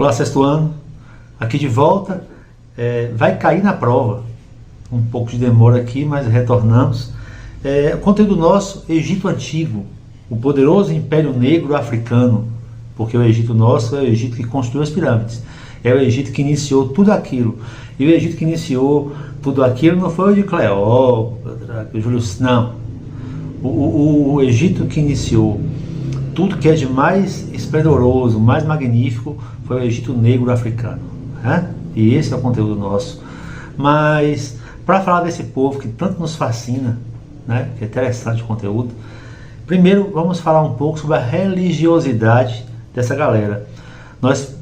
Olá, sexto ano, aqui de volta, vai cair na prova, um pouco de demora aqui, mas retornamos. O conteúdo nosso, Egito Antigo, o poderoso Império Negro Africano, porque o Egito nosso é o Egito que construiu as pirâmides, é o Egito que iniciou tudo aquilo, e o Egito que iniciou tudo aquilo não foi o de Cleópatra, o Júlio, não, o Egito que iniciou tudo que é de mais esplendoroso, mais magnífico, foi o Egito Negro Africano, né? E esse é o conteúdo nosso. Mas, para falar desse povo que tanto nos fascina, né, que é interessante o conteúdo, primeiro vamos falar um pouco sobre a religiosidade dessa galera. Nós,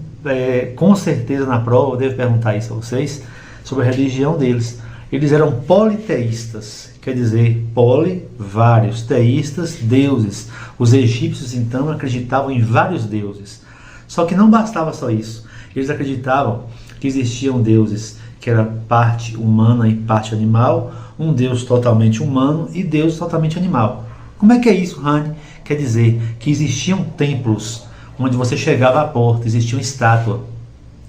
com certeza na prova, eu devo perguntar isso a vocês, sobre a religião deles. Eles eram politeístas, quer dizer, poli, vários, teístas, deuses. Os egípcios, então, acreditavam em vários deuses. Só que não bastava só isso. Eles acreditavam que existiam deuses que era parte humana e parte animal, um deus totalmente humano e deus totalmente animal. Como é que é isso, Rani? Quer dizer que existiam templos onde você chegava à porta, existia uma estátua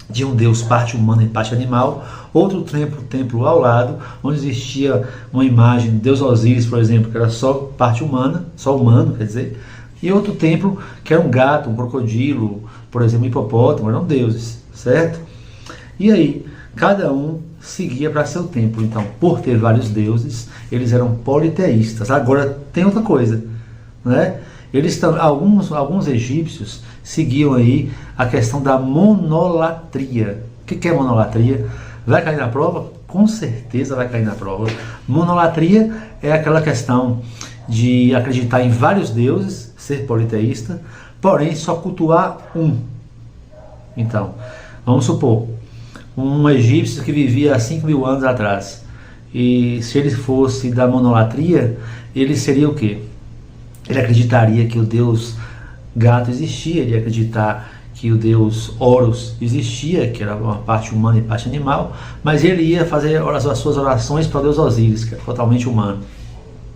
de um deus parte humano e parte animal, outro templo ao lado, onde existia uma imagem de Deus Osíris, por exemplo, que era só parte humana, só humano, quer dizer, e outro templo que era um gato, um crocodilo, por exemplo, um hipopótamo, eram deuses, certo? E aí, cada um seguia para seu templo. Então, por ter vários deuses, eles eram politeístas. Agora, tem outra coisa, né? Alguns egípcios seguiam aí a questão da monolatria. O que é monolatria? Vai cair na prova? Com certeza vai cair na prova. Monolatria é aquela questão de acreditar em vários deuses, ser politeísta, porém só cultuar um. Então, vamos supor, um egípcio que vivia há 5.000 anos atrás, e se ele fosse da monolatria, ele seria o quê? Ele acreditaria que o deus gato existia, ele ia acreditar que o deus Horus existia, que era uma parte humana e parte animal, mas ele ia fazer as suas orações para o deus Osíris, que é totalmente humano.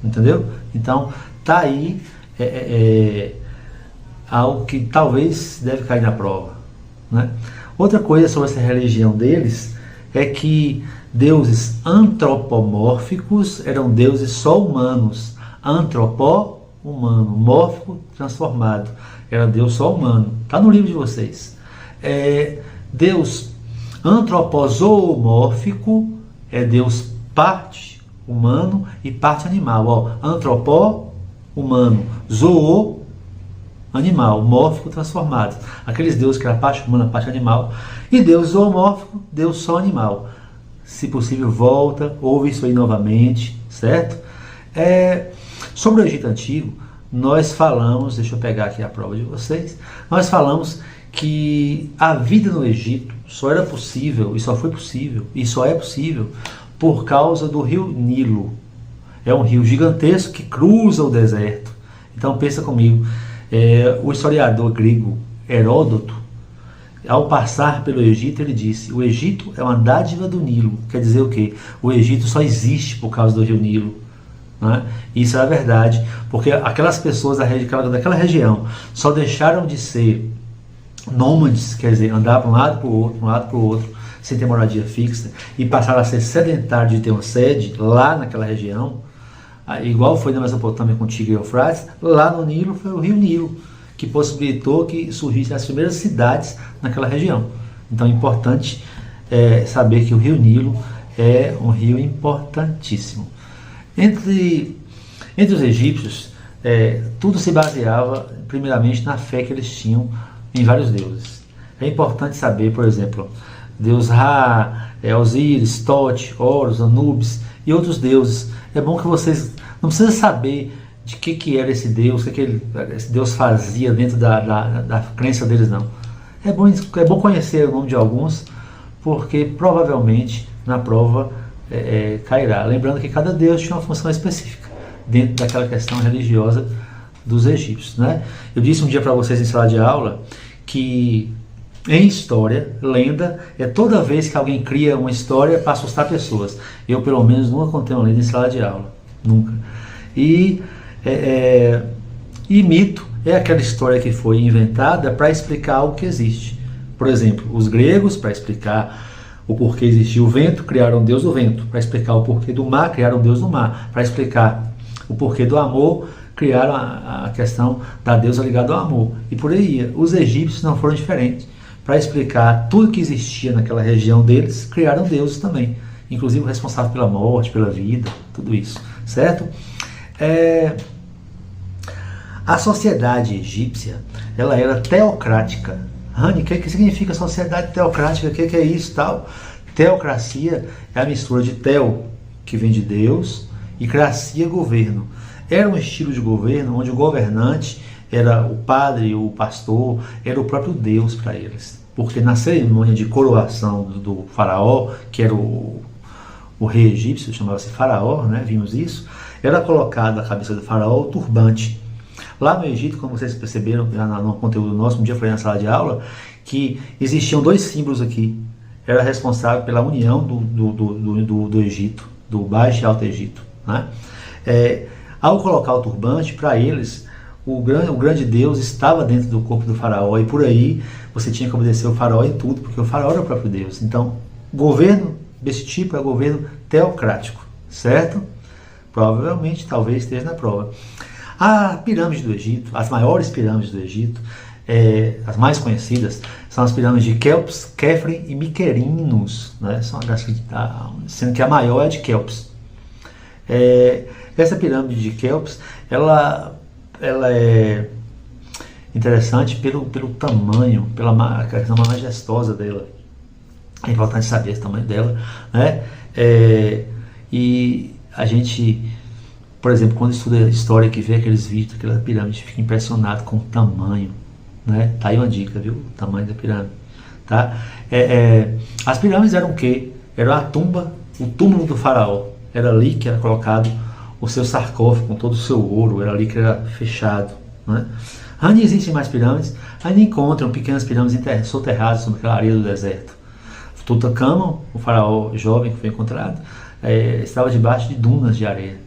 Entendeu? Então, tá aí algo que talvez deve cair na prova, né? Outra coisa sobre essa religião deles é que deuses antropomórficos eram deuses só humanos. Humano, mórfico, transformado. Era Deus só humano. Está no livro de vocês. Deus antropozoomórfico é Deus parte humano e parte animal. Antropó, humano. Zoô, animal. Mórfico, transformado. Aqueles deuses que eram parte humana, parte animal. E Deus zoomórfico, Deus só animal. Se possível, volta, ouve isso aí novamente, certo? Sobre o Egito Antigo, nós falamos, deixa eu pegar aqui a prova de vocês, nós falamos que a vida no Egito só era possível, e só foi possível, e só é possível, por causa do rio Nilo. É um rio gigantesco que cruza o deserto. Então pensa comigo, o historiador grego Heródoto, ao passar pelo Egito, ele disse: o Egito é uma dádiva do Nilo. Quer dizer o quê? O Egito só existe por causa do rio Nilo. Né? Isso é a verdade, porque aquelas pessoas daquela região só deixaram de ser nômades, quer dizer, andar para um lado para o outro, sem ter moradia fixa, e passaram a ser sedentários de ter uma sede lá naquela região, igual foi na Mesopotâmia com Tigre e Eufrates. Lá no Nilo foi o rio Nilo que possibilitou que surgissem as primeiras cidades naquela região. Então é importante saber que o rio Nilo é um rio importantíssimo. Entre os egípcios, tudo se baseava primeiramente na fé que eles tinham em vários deuses. É importante saber, por exemplo, Deus Ra, Osíris, Tote, Horus, Anubis e outros deuses. É bom que vocês não precisam saber de que era esse Deus, o que esse Deus fazia dentro da crença deles, não. É bom conhecer o nome de alguns, porque provavelmente na prova cairá. Lembrando que cada deus tinha uma função específica dentro daquela questão religiosa dos egípcios, né? Eu disse um dia para vocês em sala de aula que em história, lenda é toda vez que alguém cria uma história para assustar pessoas. Eu pelo menos nunca contei uma lenda em sala de aula, nunca. E mito é aquela história que foi inventada para explicar algo que existe. Por exemplo, os gregos, para explicar o porquê existia o vento, criaram o deus do vento. Para explicar o porquê do mar, criaram o deus do mar. Para explicar o porquê do amor, criaram a questão da deusa ligada ao amor. E por aí ia. Os egípcios não foram diferentes. Para explicar tudo que existia naquela região deles, criaram deuses também. Inclusive o responsável pela morte, pela vida, tudo isso. Certo? A sociedade egípcia, ela era teocrática. Rani, o que significa sociedade teocrática? O que é isso tal? Teocracia é a mistura de teo, que vem de Deus, e cracia, governo. Era um estilo de governo onde o governante era o padre, o pastor, era o próprio Deus para eles. Porque na cerimônia de coroação do faraó, que era o rei egípcio, chamava-se faraó, né? Vimos isso, era colocado na cabeça do faraó o turbante. Lá no Egito, como vocês perceberam no conteúdo nosso, um dia eu falei na sala de aula, que existiam dois símbolos aqui. Era responsável pela união do Egito, do Baixo e Alto Egito. Né? Ao colocar o turbante, para eles, o grande Deus estava dentro do corpo do faraó, e por aí você tinha que obedecer o faraó em tudo, porque o faraó era o próprio Deus. Então, governo desse tipo é governo teocrático, certo? Provavelmente, talvez esteja na prova. A pirâmide do Egito, as maiores pirâmides do Egito, as mais conhecidas, são as pirâmides de Quéops, Khafre e Miquerinos, né? Sendo que a maior é a de Quéops. Essa pirâmide de Quéops, ela é interessante pelo tamanho, pela questão majestosa dela. É importante saber o tamanho dela, né? E a gente, por exemplo, quando estuda história, que vê aqueles vídeos daquela pirâmide, fica impressionado com o tamanho, né? Tá aí uma dica, viu? O tamanho da pirâmide, tá? As pirâmides eram o quê? Era a tumba, o túmulo do faraó. Era ali que era colocado o seu sarcófago com todo o seu ouro, era ali que era fechado, né? Ainda existem mais pirâmides, ainda encontram pequenas pirâmides soterradas sobre aquela areia do deserto. Tutankhamon, o faraó jovem que foi encontrado, estava debaixo de dunas de areia.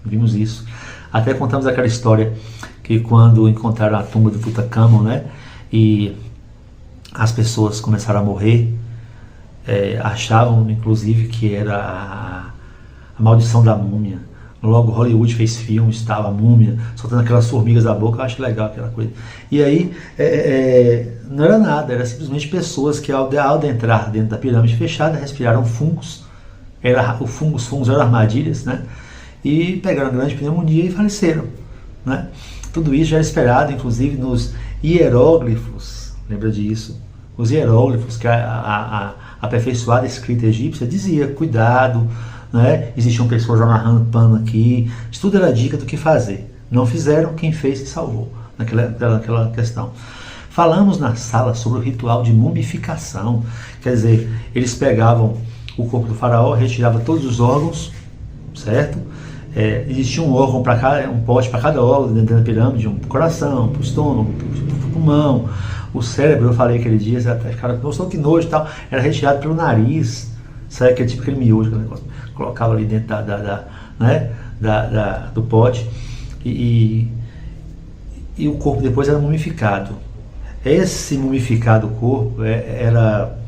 Vimos isso. Até contamos aquela história que quando encontraram a tumba do Tutankhamon, né, e as pessoas começaram a morrer, achavam inclusive que era a maldição da múmia. Logo Hollywood fez filmes, estava a múmia soltando aquelas formigas da boca. Eu acho legal aquela coisa. E aí não era nada, era simplesmente pessoas que ao adentrar dentro da pirâmide fechada respiraram fungos. Os fungos eram armadilhas, né? E pegaram grande pneumonia e faleceram, né? Tudo isso já era esperado, inclusive nos hieróglifos. Lembra disso? Os hieróglifos, que a aperfeiçoada escrita egípcia dizia: cuidado, né? Existiam pessoas amarrando pano aqui. Isso tudo era dica do que fazer. Não fizeram, quem fez se salvou naquela questão. Falamos na sala sobre o ritual de mumificação. Quer dizer, eles pegavam o corpo do faraó, retiravam todos os órgãos, certo? Existia um órgão para cada, um pote para cada órgão dentro da pirâmide, um coração, para o estômago, para o pulmão, o cérebro. Eu falei aquele dia, até ficaram, nossa, que nojo e tal. Era retirado pelo nariz, sabe, aquele miojo, aquele negócio, colocava ali dentro do pote, e o corpo depois era mumificado. Esse mumificado corpo era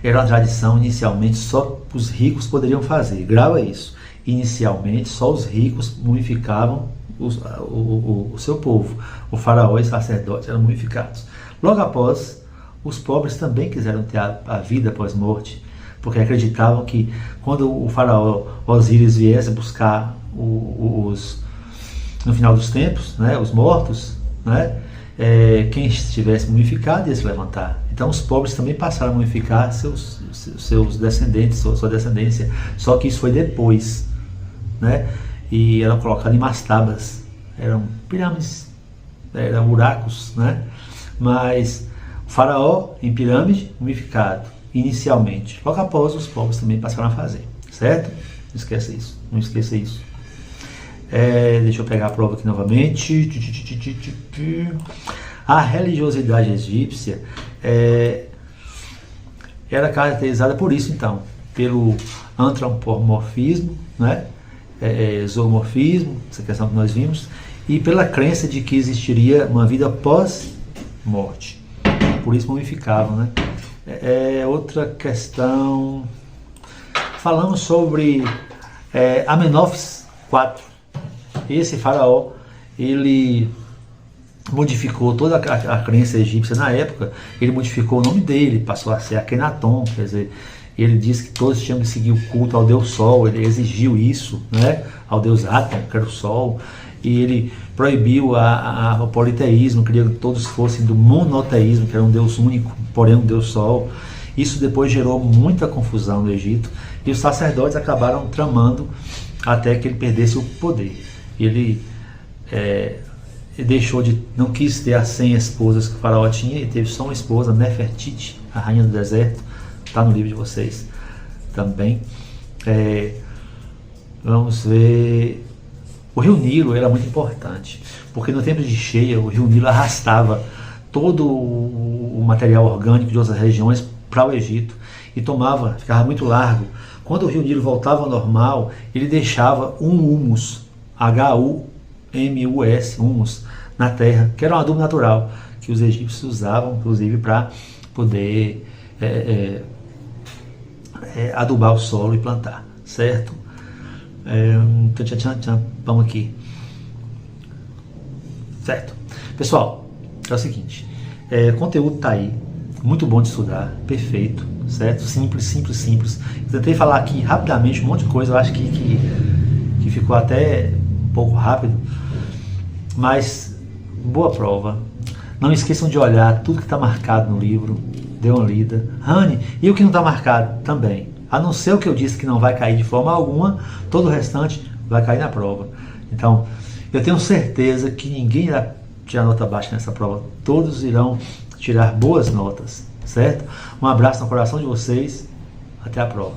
uma tradição, inicialmente só os ricos poderiam fazer. Grava isso. Inicialmente só os ricos mumificavam o seu povo. O faraó e os sacerdotes eram mumificados. Logo após, os pobres também quiseram ter a vida após morte, porque acreditavam que quando o faraó Osíris viesse buscar no final dos tempos, né, os mortos, né, quem estivesse mumificado ia se levantar. Então os pobres também passaram a mumificar seus descendentes, sua descendência, só que isso foi depois, né, e eram colocados em mastabas, eram pirâmides, eram buracos, né, mas o faraó em pirâmide, mumificado, inicialmente. Logo após, os povos também passaram a fazer, certo? Não esqueça isso, não esqueça isso. Deixa eu pegar a prova aqui novamente. A religiosidade egípcia era caracterizada por isso, então, pelo antropomorfismo, né? Zoomorfismo, essa questão que nós vimos, e pela crença de que existiria uma vida pós-morte. por isso mumificavam, né? Outra questão, falamos sobre Amenófis IV. Esse faraó, ele modificou toda a crença egípcia na época. Ele modificou o nome dele, passou a ser Akhenaton, quer dizer, ele disse que todos tinham que seguir o culto ao Deus Sol, ele exigiu isso, né, ao Deus Atum, que era o Sol, e ele proibiu o politeísmo, queria que todos fossem do monoteísmo, que era um Deus único, porém um Deus Sol. Isso depois gerou muita confusão no Egito, e os sacerdotes acabaram tramando até que ele perdesse o poder. Ele não quis ter as 100 esposas que o faraó tinha, e teve só uma esposa, Nefertiti, a rainha do deserto. Está no livro de vocês também. Vamos ver. O rio Nilo era muito importante, porque no tempo de cheia o rio Nilo arrastava todo o material orgânico de outras regiões para o Egito e ficava muito largo. Quando o rio Nilo voltava ao normal, ele deixava um humus, H-U-M-U-S, humus, na terra, que era um adubo natural que os egípcios usavam, inclusive, para poder adubar o solo e plantar, certo? Vamos aqui, certo? Pessoal, é o seguinte, o conteúdo está aí, muito bom de estudar, perfeito, certo? Simples. Eu tentei falar aqui rapidamente um monte de coisa, eu acho que ficou até um pouco rápido, mas boa prova. Não esqueçam de olhar tudo que está marcado no livro, dê uma lida. Rani, e o que não está marcado também? A não ser o que eu disse que não vai cair de forma alguma, todo o restante vai cair na prova. Então, eu tenho certeza que ninguém irá tirar nota baixa nessa prova. Todos irão tirar boas notas, certo? Um abraço no coração de vocês. Até a prova.